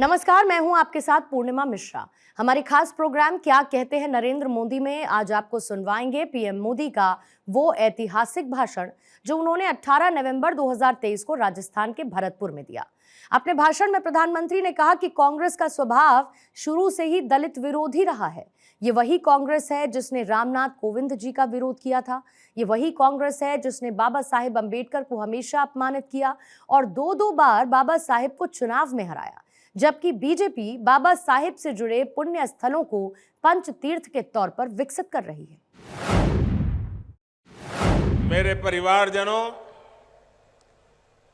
नमस्कार, मैं हूं आपके साथ पूर्णिमा मिश्रा। हमारी खास प्रोग्राम क्या कहते हैं नरेंद्र मोदी में आज आपको सुनवाएंगे पीएम मोदी का वो ऐतिहासिक भाषण जो उन्होंने 18 नवंबर 2023 को राजस्थान के भरतपुर में दिया। अपने भाषण में प्रधानमंत्री ने कहा कि कांग्रेस का स्वभाव शुरू से ही दलित विरोधी रहा है। ये वही कांग्रेस है जिसने रामनाथ कोविंद जी का विरोध किया था। ये वही कांग्रेस है जिसने बाबा साहेब अंबेडकर को हमेशा अपमानित किया और दो बार बाबा साहेब को चुनाव में हराया। जबकि बीजेपी बाबा साहेब से जुड़े पुण्य स्थलों को पंच तीर्थ के तौर पर विकसित कर रही है। मेरे परिवारजनों,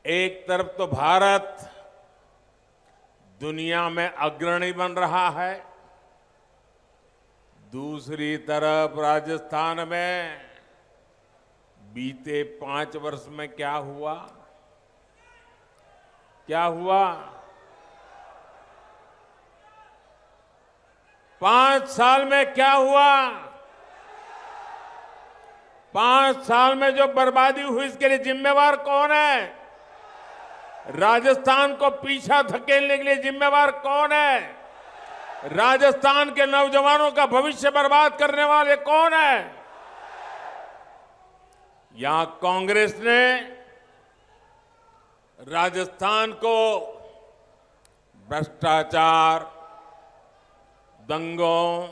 एक तरफ तो भारत दुनिया में अग्रणी बन रहा है, दूसरी तरफ राजस्थान में बीते 5 वर्ष में क्या हुआ? 5 साल में क्या हुआ? 5 साल में जो बर्बादी हुई इसके लिए जिम्मेवार कौन है? राजस्थान को पीछा धकेलने के लिए जिम्मेवार कौन है? राजस्थान के नौजवानों का भविष्य बर्बाद करने वाले कौन है? यहां कांग्रेस ने राजस्थान को भ्रष्टाचार, दंगों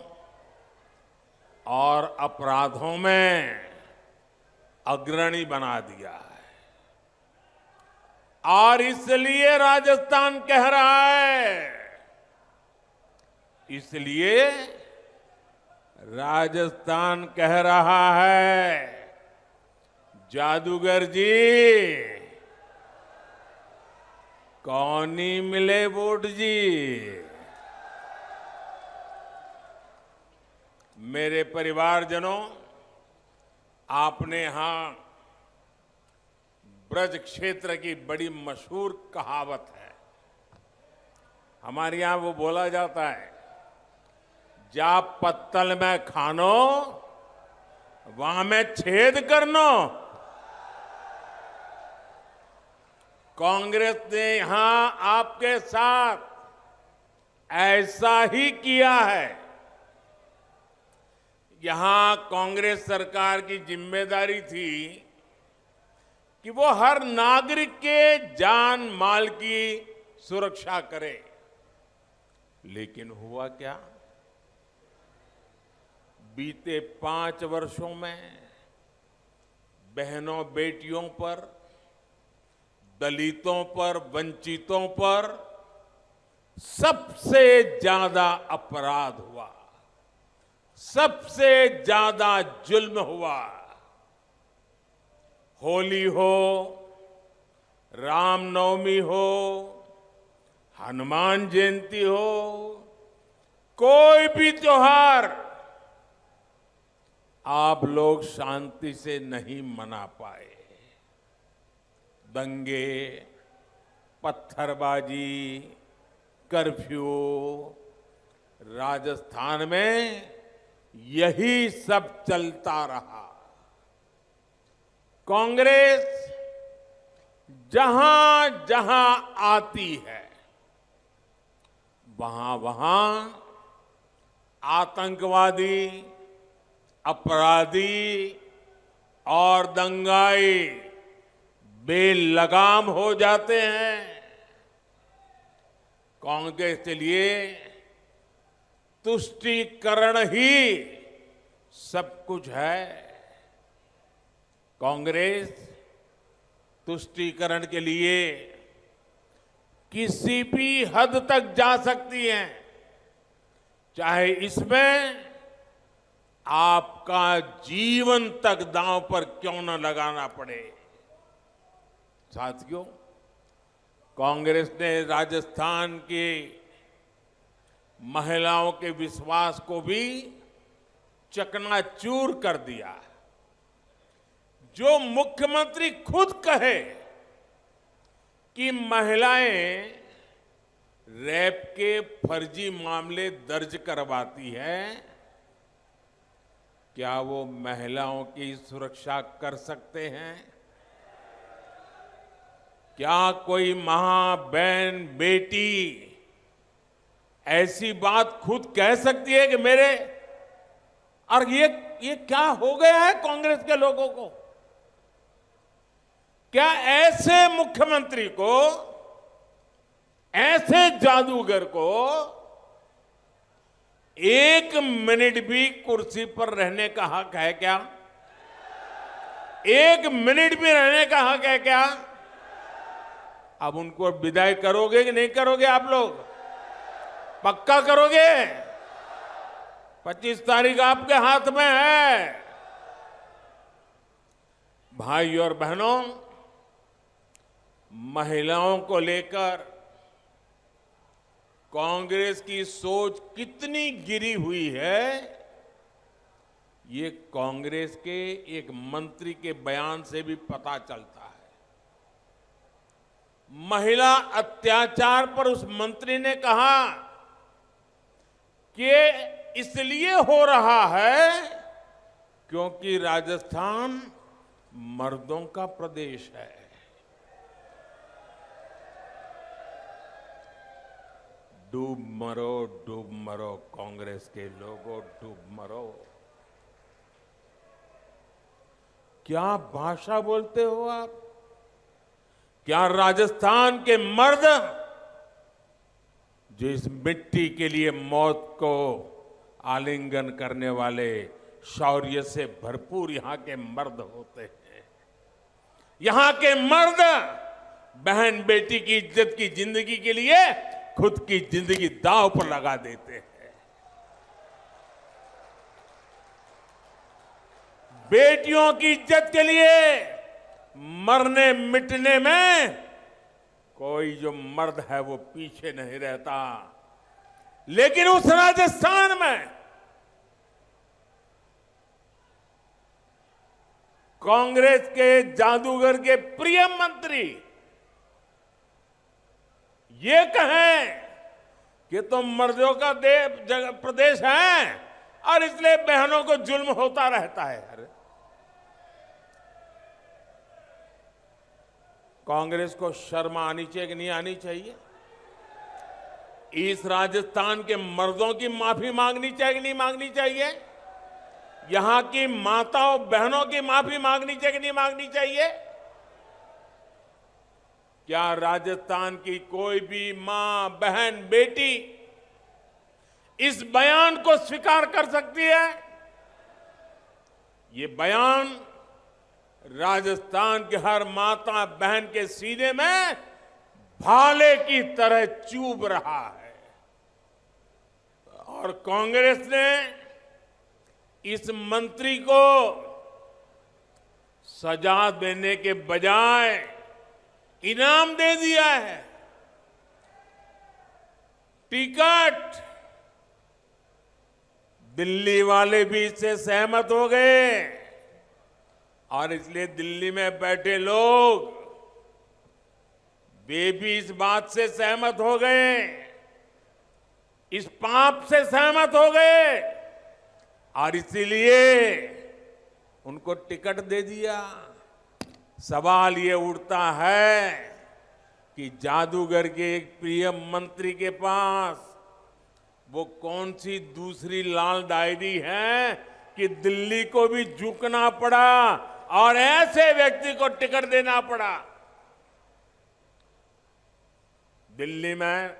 और अपराधों में अग्रणी बना दिया है और इसलिए राजस्थान कह रहा है, इसलिए राजस्थान कह रहा है, जादूगर जी कौन ही मिले वोट जी। मेरे परिवारजनों, आपने यहां ब्रज क्षेत्र की बड़ी मशहूर कहावत है। हमारे यहां वो बोला जाता है, जा पत्तल में खानो वहां में छेद करनो। कांग्रेस ने यहां आपके साथ ऐसा ही किया है। यहां कांग्रेस सरकार की जिम्मेदारी थी कि वो हर नागरिक के जान माल की सुरक्षा करे, लेकिन हुआ क्या? बीते 5 वर्षों में बहनों बेटियों पर, दलितों पर, वंचितों पर सबसे ज्यादा अपराध हुआ, सबसे ज्यादा जुल्म हुआ। होली हो, रामनवमी हो, हनुमान जयंती हो, कोई भी त्योहार आप लोग शांति से नहीं मना पाए। दंगे, पत्थरबाजी, कर्फ्यू, राजस्थान में यही सब चलता रहा। कांग्रेस जहां जहां आती है वहां वहां आतंकवादी, अपराधी और दंगाई बेलगाम हो जाते हैं। कांग्रेस के लिए तुष्टीकरण ही सब कुछ है। कांग्रेस तुष्टीकरण के लिए किसी भी हद तक जा सकती है, चाहे इसमें आपका जीवन तक दांव पर क्यों न लगाना पड़े। साथियों, कांग्रेस ने राजस्थान की महिलाओं के विश्वास को भी चकनाचूर कर दिया। जो मुख्यमंत्री खुद कहे कि महिलाएं रेप के फर्जी मामले दर्ज करवाती है, क्या वो महिलाओं की सुरक्षा कर सकते हैं? क्या कोई मां, बहन, बेटी ऐसी बात खुद कह सकती है कि मेरे और ये क्या हो गया है कांग्रेस के लोगों को? क्या ऐसे मुख्यमंत्री को, ऐसे जादूगर को 1 मिनट भी कुर्सी पर रहने का हक है क्या? 1 मिनट भी रहने का हक है क्या? अब उनको विदाई करोगे कि नहीं करोगे? आप लोग पक्का करोगे? 25 तारीख आपके हाथ में है। भाई और बहनों, महिलाओं को लेकर कांग्रेस की सोच कितनी गिरी हुई है, ये कांग्रेस के एक मंत्री के बयान से भी पता चलता है। महिला अत्याचार पर उस मंत्री ने कहा कि इसलिए हो रहा है क्योंकि राजस्थान मर्दों का प्रदेश है। डूब मरो कांग्रेस के लोगों, डूब मरो। क्या भाषा बोलते हो आप? क्या राजस्थान के मर्द जो इस मिट्टी के लिए मौत को आलिंगन करने वाले शौर्य से भरपूर यहां के मर्द होते हैं, यहां के मर्द बहन बेटी की इज्जत की जिंदगी के लिए खुद की जिंदगी दांव पर लगा देते हैं। बेटियों की इज्जत के लिए मरने मिटने में कोई जो मर्द है वो पीछे नहीं रहता। लेकिन उस राजस्थान में कांग्रेस के जादूगर के प्रिय मंत्री ये कहें कि तुम मर्दों का प्रदेश है और इसलिए बहनों को जुल्म होता रहता है। अरे कांग्रेस को शर्म आनी चाहिए कि नहीं आनी चाहिए? इस राजस्थान के मर्दों की माफी मांगनी चाहिए कि नहीं मांगनी चाहिए? यहां की माताओं बहनों की माफी मांगनी चाहिए कि नहीं मांगनी चाहिए? क्या राजस्थान की कोई भी मां, बहन, बेटी इस बयान को स्वीकार कर सकती है? ये बयान राजस्थान के हर माता बहन के सीने में भाले की तरह चुभ रहा है। और कांग्रेस ने इस मंत्री को सजा देने के बजाय इनाम दे दिया है। टिकट दिल्ली वाले भी इससे सहमत हो गए और इसलिए दिल्ली में बैठे लोग वे भी इस बात से सहमत हो गए, इस पाप से सहमत हो गए और इसीलिए उनको टिकट दे दिया। सवाल ये उठता है कि जादूगर के एक प्रिय मंत्री के पास वो कौन सी दूसरी लाल डायरी है कि दिल्ली को भी झुकना पड़ा और ऐसे व्यक्ति को टिकट देना पड़ा। दिल्ली में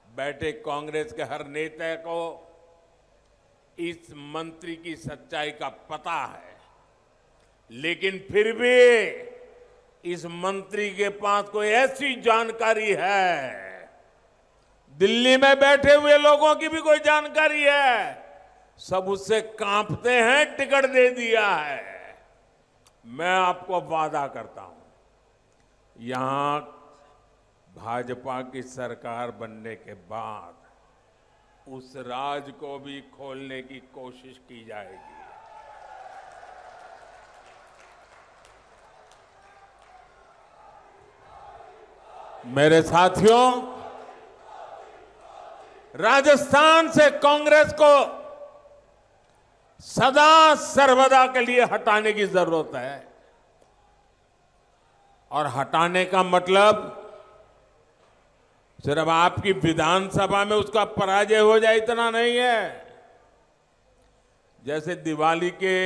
बैठे कांग्रेस के हर नेता को इस मंत्री की सच्चाई का पता है, लेकिन फिर भी इस मंत्री के पास कोई ऐसी जानकारी है, दिल्ली में बैठे हुए लोगों की भी कोई जानकारी है, सब उससे कांपते हैं, टिकट दे दिया है। मैं आपको वादा करता हूं, यहां भाजपा की सरकार बनने के बाद उस राज को भी खोलने की कोशिश की जाएगी। मेरे साथियों, राजस्थान से कांग्रेस को सदा सर्वदा के लिए हटाने की जरूरत है और हटाने का मतलब सिर्फ आपकी विधानसभा में उसका पराजय हो जाए इतना नहीं है। जैसे दिवाली के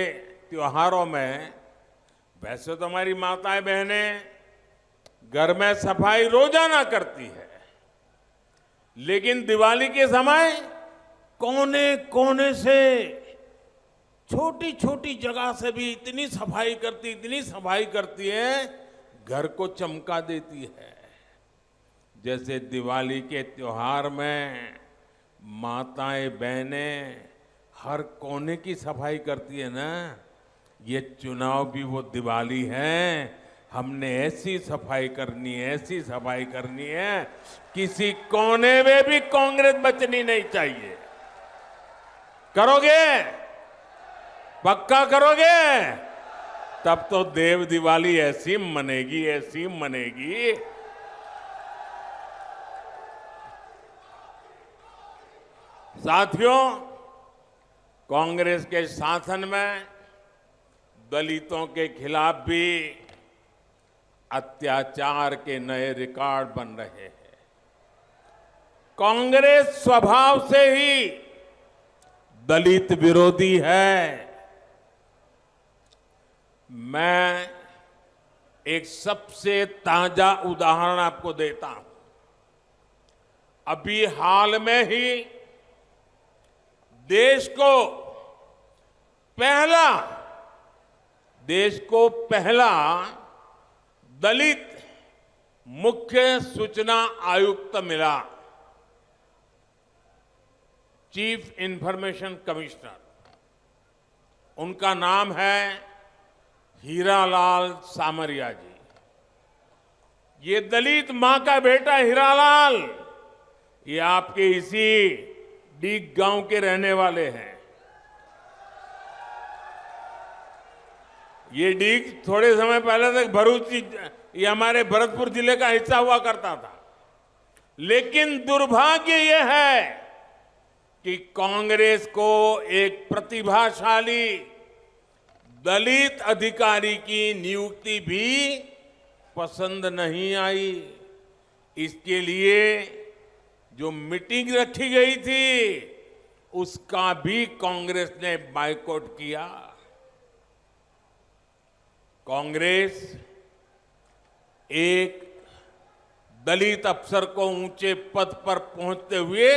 त्योहारों में वैसे तो हमारी माताएं बहनें घर में सफाई रोजाना करती है, लेकिन दिवाली के समय कोने कोने से छोटी छोटी जगह से भी इतनी सफाई करती है, घर को चमका देती है। जैसे दिवाली के त्योहार में माताएं बहनें हर कोने की सफाई करती है ना, ये चुनाव भी वो दिवाली है। हमने ऐसी सफाई करनी है, किसी कोने में भी कांग्रेस बचनी नहीं चाहिए। करोगे? पक्का करोगे? तब तो देव दिवाली ऐसी मनेगी। साथियों, कांग्रेस के शासन में दलितों के खिलाफ भी अत्याचार के नए रिकॉर्ड बन रहे हैं। कांग्रेस स्वभाव से ही दलित विरोधी है। मैं एक सबसे ताजा उदाहरण आपको देता हूं। अभी हाल में ही देश को पहला दलित मुख्य सूचना आयुक्त मिला, चीफ इंफॉर्मेशन कमिश्नर। उनका नाम है हीरालाल सामरिया जी। ये दलित मां का बेटा हीरालाल, ये आपके इसी डीग गांव के रहने वाले हैं। ये डीग थोड़े समय पहले तक भरूच, ये हमारे भरतपुर जिले का हिस्सा हुआ करता था। लेकिन दुर्भाग्य ये है कि कांग्रेस को एक प्रतिभाशाली दलित अधिकारी की नियुक्ति भी पसंद नहीं आई। इसके लिए जो मीटिंग रखी गई थी उसका भी कांग्रेस ने बायकॉट किया। कांग्रेस एक दलित अफसर को ऊंचे पद पर पहुंचते हुए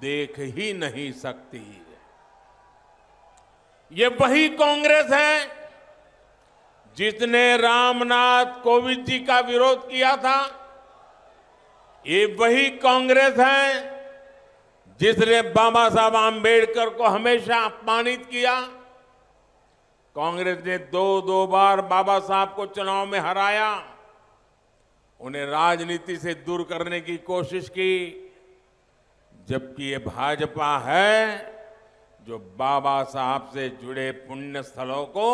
देख ही नहीं सकती। ये वही कांग्रेस है जिसने रामनाथ कोविंद जी का विरोध किया था। ये वही कांग्रेस है जिसने बाबा साहब आम्बेडकर को हमेशा अपमानित किया। कांग्रेस ने दो बार बाबा साहब को चुनाव में हराया, उन्हें राजनीति से दूर करने की कोशिश की। जबकि ये भाजपा है जो बाबा साहब से जुड़े पुण्य स्थलों को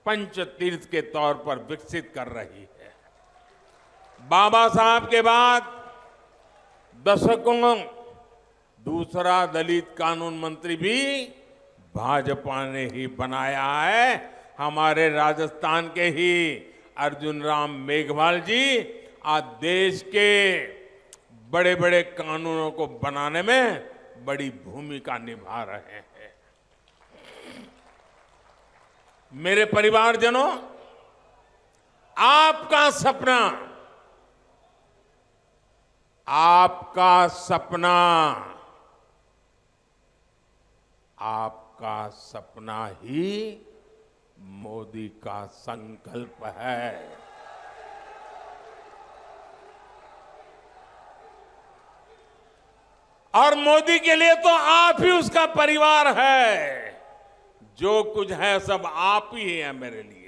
पंच तीर्थ के तौर पर विकसित कर रही है। बाबा साहब के बाद दशकों दूसरा दलित कानून मंत्री भी भाजपा ने ही बनाया है। हमारे राजस्थान के ही अर्जुन राम मेघवाल जी आज देश के बड़े बड़े कानूनों को बनाने में बड़ी भूमिका निभा रहे हैं। मेरे परिवारजनों, आपका सपना ही मोदी का संकल्प है। और मोदी के लिए तो आप ही उसका परिवार है। जो कुछ है सब आप ही है मेरे लिए।